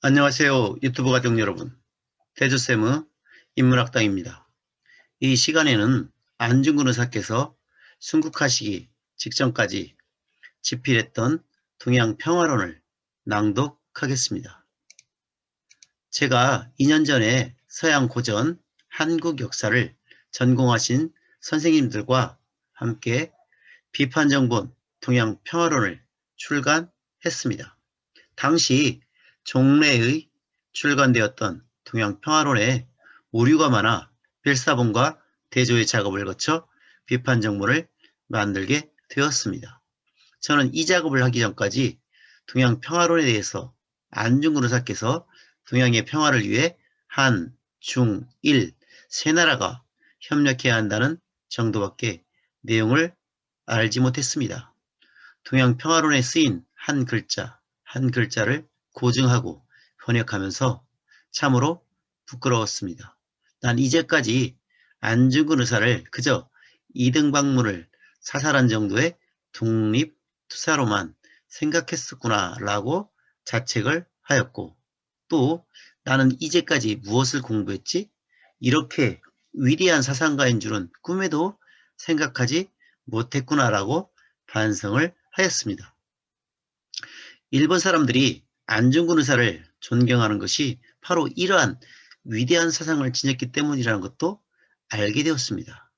안녕하세요. 유튜브 가족 여러분. 대주쌤의 인문학당입니다. 이 시간에는 안중근 의사께서 순국하시기 직전까지 집필했던 동양평화론을 낭독하겠습니다. 제가 2년 전에 서양 고전 한국 역사를 전공하신 선생님들과 함께 비판정본 동양평화론을 출간했습니다. 당시 종래의 출간되었던 동양평화론에 오류가 많아 필사본과 대조의 작업을 거쳐 비판정본을 만들게 되었습니다. 저는 이 작업을 하기 전까지 동양평화론에 대해서 안중근 의사께서 동양의 평화를 위해 한, 중, 일, 세 나라가 협력해야 한다는 정도밖에 내용을 알지 못했습니다. 동양평화론에 쓰인 한 글자, 한 글자를 고증하고 번역하면서 참으로 부끄러웠습니다. 난 이제까지 안중근 의사를 그저 이등박문을 사살한 정도의 독립투사로만 생각했었구나 라고 자책을 하였고, 또 나는 이제까지 무엇을 공부했지? 이렇게 위대한 사상가인 줄은 꿈에도 생각하지 못했구나라고 반성을 하였습니다. 일본 사람들이 안중근 의사를 존경하는 것이 바로 이러한 위대한 사상을 지녔기 때문이라는 것도 알게 되었습니다.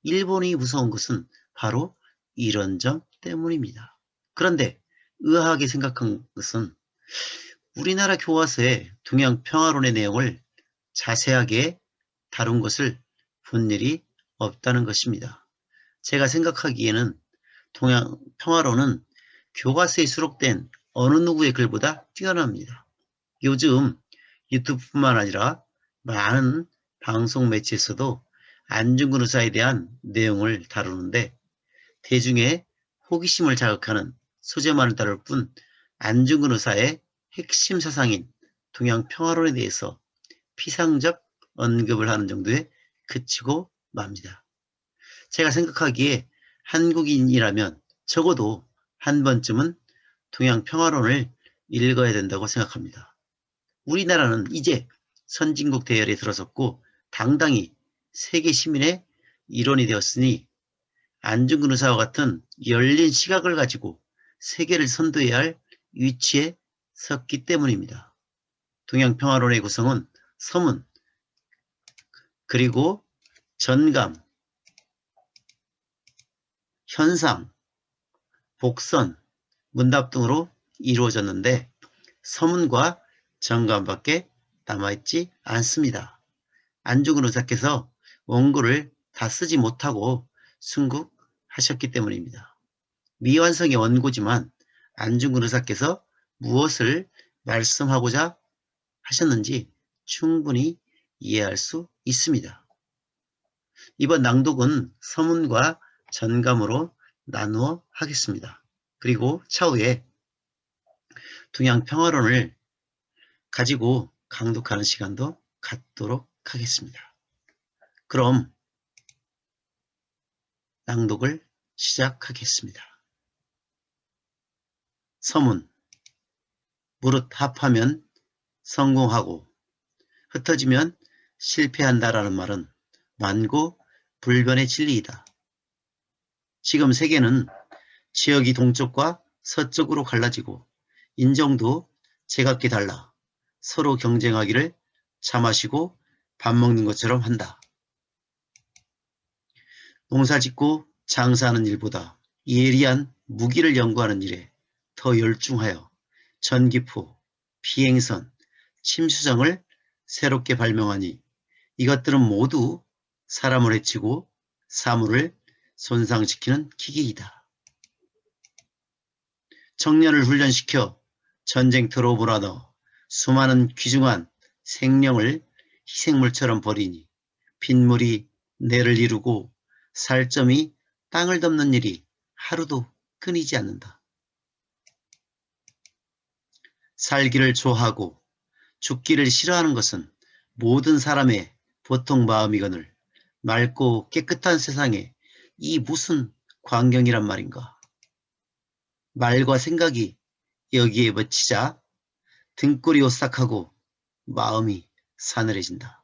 일본이 무서운 것은 바로 이런 점 때문입니다. 그런데 의아하게 생각한 것은 우리나라 교과서에 동양평화론의 내용을 자세하게 다룬 것을 본 일이 없다는 것입니다. 제가 생각하기에는 동양평화론은 교과서에 수록된 어느 누구의 글보다 뛰어납니다. 요즘 유튜브뿐만 아니라 많은 방송 매체에서도 안중근 의사에 대한 내용을 다루는데 대중의 호기심을 자극하는 소재만을 다룰 뿐 안중근 의사의 핵심 사상인 동양평화론에 대해서 피상적 언급을 하는 정도에 그치고 맙니다. 제가 생각하기에 한국인이라면 적어도 한 번쯤은 동양평화론을 읽어야 된다고 생각합니다. 우리나라는 이제 선진국 대열에 들어섰고 당당히 세계 시민의 일원이 되었으니 안중근 의사와 같은 열린 시각을 가지고 세계를 선도해야 할 위치에 섰기 때문입니다. 동양평화론의 구성은 서문, 그리고 전감, 현상, 복선, 문답 등으로 이루어졌는데 서문과 전감밖에 남아있지 않습니다. 안중근 의사께서 원고를 다 쓰지 못하고 순국하셨기 때문입니다. 미완성의 원고지만 안중근 의사께서 무엇을 말씀하고자 하셨는지 충분히 이해할 수 있습니다. 이번 낭독은 서문과 전감으로 나누어 하겠습니다. 그리고 차후에 동양평화론을 가지고 강독하는 시간도 갖도록 하겠습니다. 그럼 낭독을 시작하겠습니다. 서문. 무릇 합하면 성공하고 흩어지면 실패한다라는 말은 만고 불변의 진리이다. 지금 세계는 지역이 동쪽과 서쪽으로 갈라지고 인종도 제각기 달라 서로 경쟁하기를 차 마시고 밥 먹는 것처럼 한다. 농사 짓고 장사하는 일보다 예리한 무기를 연구하는 일에 더 열중하여 전기포, 비행선, 침수정을 새롭게 발명하니 이것들은 모두 사람을 해치고 사물을 손상시키는 기계이다. 청년을 훈련시켜 전쟁터로 몰아넣어 수많은 귀중한 생명을 희생물처럼 버리니 빗물이 내를 이루고 살점이 땅을 덮는 일이 하루도 끊이지 않는다. 살기를 좋아하고 죽기를 싫어하는 것은 모든 사람의 보통 마음이거늘 맑고 깨끗한 세상에 이 무슨 광경이란 말인가. 말과 생각이 여기에 맺히자 등골이 오싹하고 마음이 사늘해진다.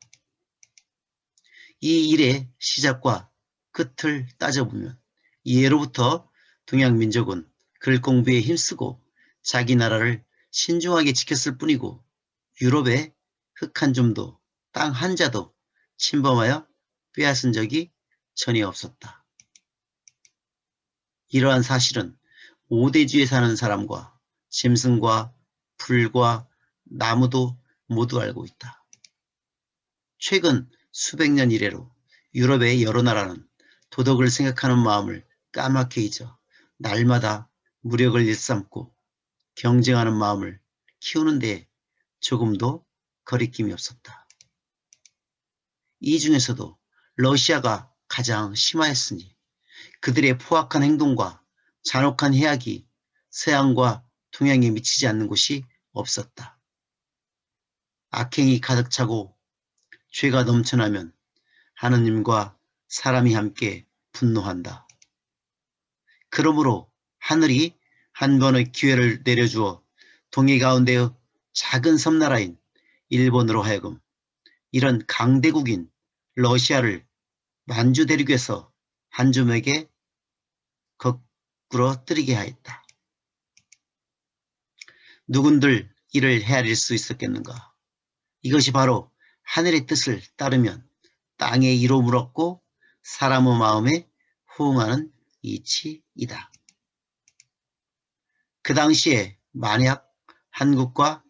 이 일의 시작과 끝을 따져보면 예로부터 동양민족은 글 공부에 힘쓰고 자기 나라를 신중하게 지켰을 뿐이고 유럽의 흙 한 줌도 땅 한 자도 침범하여 빼앗은 적이 전혀 없었다. 이러한 사실은 오대주에 사는 사람과 짐승과 풀과 나무도 모두 알고 있다. 최근 수백 년 이래로 유럽의 여러 나라는 도덕을 생각하는 마음을 까맣게 잊어 날마다 무력을 일삼고 경쟁하는 마음을 키우는 데 조금도 거리낌이 없었다. 이 중에서도 러시아가 가장 심하였으니 그들의 포악한 행동과 잔혹한 해악이 서양과 동양에 미치지 않는 곳이 없었다. 악행이 가득 차고 죄가 넘쳐나면 하느님과 사람이 함께 분노한다. 그러므로 하늘이 한 번의 기회를 내려주어 동해 가운데의 작은 섬나라인 일본으로 하여금 이런 강대국인 러시아를 만주 대륙에서 한 줌에게 거꾸로 뜨리게 하였다. 누군들 이를 헤아릴 수 있었겠는가? 이것이 바로 하늘의 뜻을 따르면 땅의 이로움을 얻고 사람의 마음에 호응하는 이치이다. 그 당시에 만약 한국과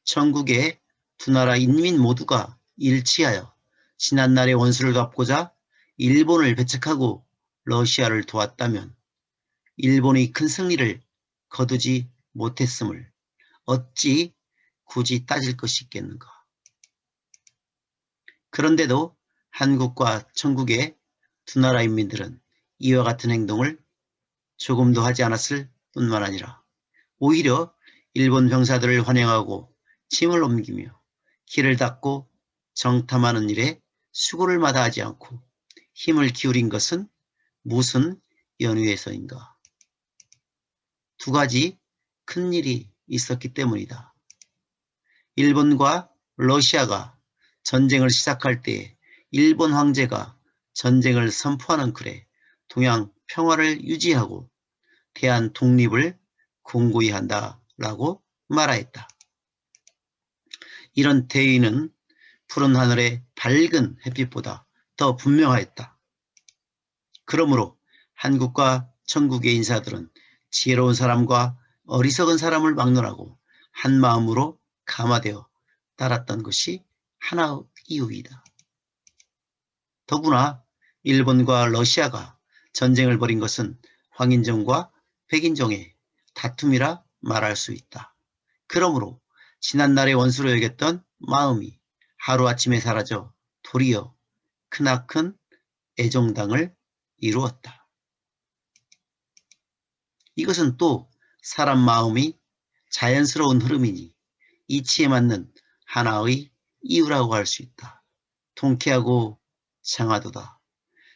천국의 두 나라 인민 모두가 일치하여 지난날의 원수를 갚고자 일본을 배척하고 러시아를 도왔다면 일본이 큰 승리를 거두지 못했음을 어찌 굳이 따질 것이 있겠는가. 그런데도 한국과 천국의 두 나라 인민들은 이와 같은 행동을 조금도 하지 않았을 뿐만 아니라 오히려 일본 병사들을 환영하고 짐을 옮기며 길을 닦고 정탐하는 일에 수고를 마다하지 않고 힘을 기울인 것은 무슨 연유에서인가. 두 가지 큰 일이 있었기 때문이다. 일본과 러시아가 전쟁을 시작할 때 일본 황제가 전쟁을 선포하는 글에 동양 평화를 유지하고 대한 독립을 공고히 한다라고 말하였다. 이런 대의는 푸른 하늘의 밝은 햇빛보다 더 분명하였다. 그러므로 한국과 천국의 인사들은 지혜로운 사람과 어리석은 사람을 막론하고 한 마음으로 감화되어 따랐던 것이 하나의 이유이다. 더구나 일본과 러시아가 전쟁을 벌인 것은 황인종과 백인종의 다툼이라 말할 수 있다. 그러므로 지난날의 원수로 여겼던 마음이 하루아침에 사라져 도리어 크나큰 애정당을 이루었다. 이것은 또 사람 마음이 자연스러운 흐름이니 이치에 맞는 하나의 이유라고 할 수 있다. 통쾌하고 장하도다.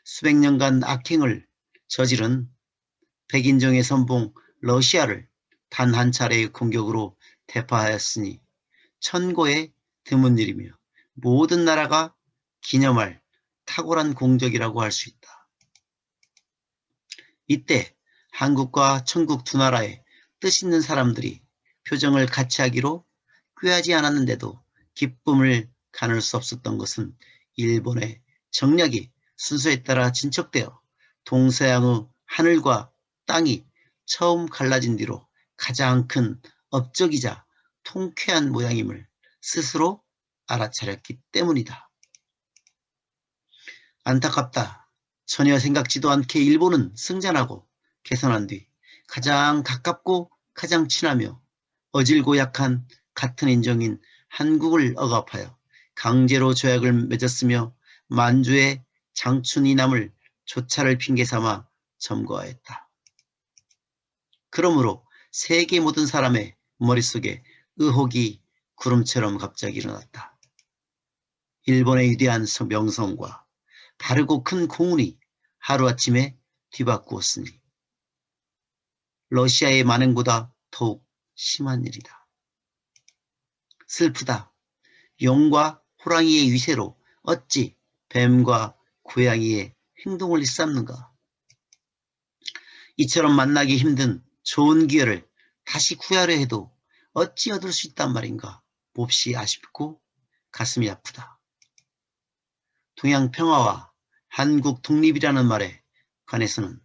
수백 년간 악행을 저지른 백인종의 선봉 러시아를 단 한 차례의 공격으로 대파하였으니 천고에 드문 일이며 모든 나라가 기념할 탁월한 공적이라고 할 수 있다. 이때 한국과 천국 두 나라의 뜻 있는 사람들이 표정을 같이 하기로 꾀하지 않았는데도 기쁨을 가눌 수 없었던 것은 일본의 정략이 순서에 따라 진척되어 동서양의 하늘과 땅이 처음 갈라진 뒤로 가장 큰 업적이자 통쾌한 모양임을 스스로 알아차렸기 때문이다. 안타깝다. 전혀 생각지도 않게 일본은 승전하고 개선한 뒤 가장 가깝고 가장 친하며 어질고 약한 같은 인종인 한국을 억압하여 강제로 조약을 맺었으며 만주의 장춘 이남을 조차를 핑계삼아 점거하였다. 그러므로 세계 모든 사람의 머릿속에 의혹이 구름처럼 갑자기 일어났다. 일본의 위대한 명성과 바르고 큰 공운이 하루아침에 뒤바꾸었으니 러시아의 만행보다 더욱 심한 일이다. 슬프다. 용과 호랑이의 위세로 어찌 뱀과 고양이의 행동을 일삼는가. 이처럼 만나기 힘든 좋은 기회를 다시 구하려 해도 어찌 얻을 수 있단 말인가. 몹시 아쉽고 가슴이 아프다. 동양 평화와 한국 독립이라는 말에 관해서는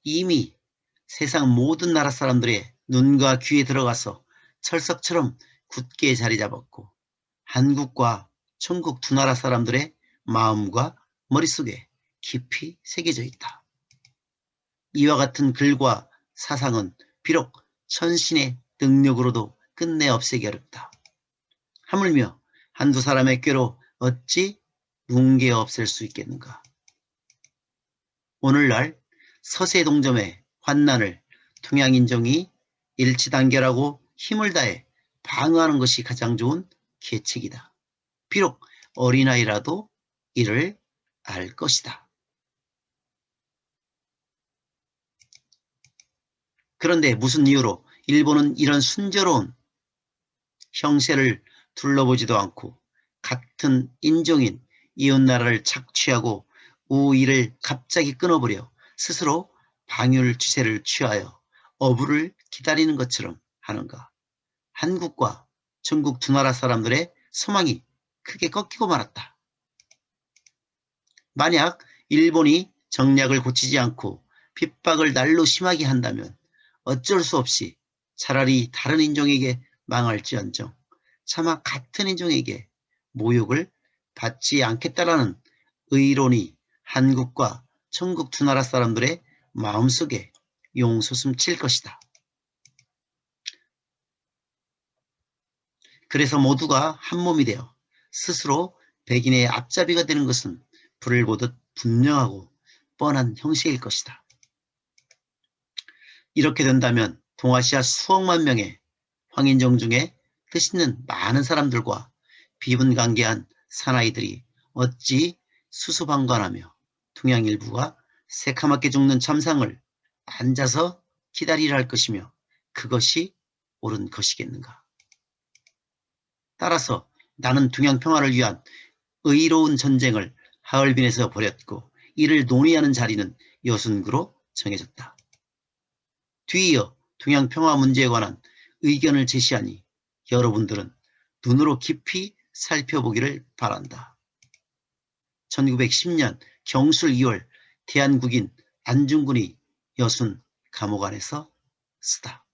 이미 세상 모든 나라 사람들의 눈과 귀에 들어가서 철석처럼 굳게 자리 잡았고 한국과 천국 두 나라 사람들의 마음과 머릿속에 깊이 새겨져 있다. 이와 같은 글과 사상은 비록 천신의 능력으로도 끝내 없애기 어렵다. 하물며 한두 사람의 꾀로 어찌 뭉개 없앨 수 있겠는가. 오늘날 서세동점의 환난을 동양인종이 일치단결하고 힘을 다해 방어하는 것이 가장 좋은 계책이다. 비록 어린아이라도 이를 알 것이다. 그런데 무슨 이유로 일본은 이런 순조로운 형세를 둘러보지도 않고 같은 인종인 이웃나라를 착취하고 우위를 갑자기 끊어버려 스스로 방율주세를 취하여 어부를 기다리는 것처럼 하는가. 한국과 전국 두 나라 사람들의 소망이 크게 꺾이고 말았다. 만약 일본이 정략을 고치지 않고 핍박을 날로 심하게 한다면 어쩔 수 없이 차라리 다른 인종에게 망할지언정 차마 같은 인종에게 모욕을 받지 않겠다라는 의론이 한국과 천국 두 나라 사람들의 마음속에 용솟음칠 것이다. 그래서 모두가 한몸이 되어 스스로 백인의 앞잡이가 되는 것은 불을 보듯 분명하고 뻔한 형식일 것이다. 이렇게 된다면 동아시아 수억만 명의 황인종 중에 뜻있는 많은 사람들과 비분관계한 사나이들이 어찌 수수방관하며 동양 일부가 새카맣게 죽는 참상을 앉아서 기다리려 할 것이며 그것이 옳은 것이겠는가. 따라서 나는 동양 평화를 위한 의로운 전쟁을 하얼빈에서 벌였고 이를 논의하는 자리는 여순구로 정해졌다. 뒤이어 동양 평화 문제에 관한 의견을 제시하니 여러분들은 눈으로 깊이 살펴보기를 바란다. 1910년 경술 2월 대한국인 안중근이 여순 감옥 안에서 쓰다.